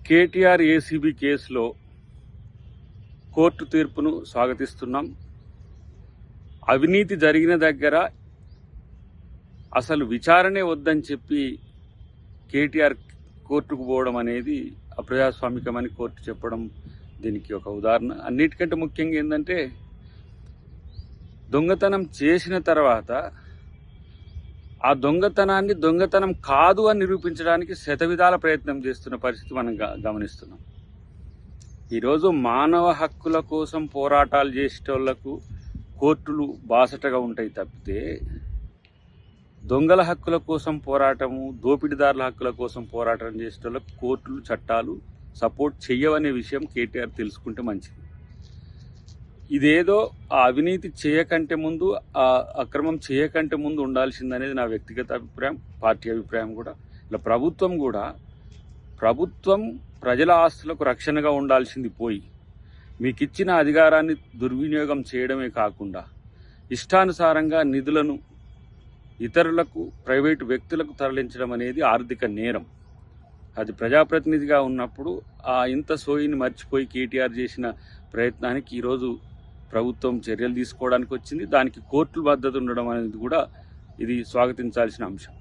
KTR ACB కేసులో court తీర్పును స్వాగతిస్తున్నాం. అవినీతి జరిగిన దగ్గర అసలు విచారణే వద్దని చెప్పి కేటీఆర్ కోర్టుకు పోవడం అనేది అప్రజాస్వామికమని కోర్టు చెప్పడం దీనికి ఒక ఉదాహరణ. అన్నిటికంటే ముఖ్యంగా ఏంటంటే, దొంగతనం చేసిన తర్వాత ఆ దొంగతనాన్ని దొంగతనం కాదు అని నిరూపించడానికి శతవిధాల ప్రయత్నం చేస్తున్న పరిస్థితి మనం గమనిస్తున్నాం. ఈరోజు మానవ హక్కుల కోసం పోరాటాలు చేసేటోళ్లకు కోర్టులు బాసటగా ఉంటాయి తప్పితే, దొంగల హక్కుల కోసం పోరాటము, దోపిడీదారుల హక్కుల కోసం పోరాటం చేసేటోళ్ళకు కోర్టులు, చట్టాలు సపోర్ట్ చెయ్యవనే విషయం కేటీఆర్ తెలుసుకుంటే మంచిది. ఇదేదో ఆ అవినీతి చేయకంటే ముందు, ఆ అక్రమం చేయకంటే ముందు ఉండాల్సిందనేది నా వ్యక్తిగత అభిప్రాయం, పార్టీ అభిప్రాయం కూడా. ఇలా ప్రభుత్వం ప్రజల ఆస్తులకు రక్షణగా ఉండాల్సింది పోయి, మీకు ఇచ్చిన అధికారాన్ని దుర్వినియోగం చేయడమే కాకుండా ఇష్టానుసారంగా నిధులను ఇతరులకు, ప్రైవేటు వ్యక్తులకు తరలించడం అనేది ఆర్థిక నేరం. అది ప్రజాప్రతినిధిగా ఉన్నప్పుడు ఆ ఇంత సోయిని మర్చిపోయి కేటీఆర్ చేసిన ప్రయత్నానికి ఈరోజు ప్రభుత్వం చర్యలు తీసుకోవడానికి వచ్చింది. దానికి కోర్టుల మద్దతు ఉండడం అనేది కూడా ఇది స్వాగతించాల్సిన అంశం.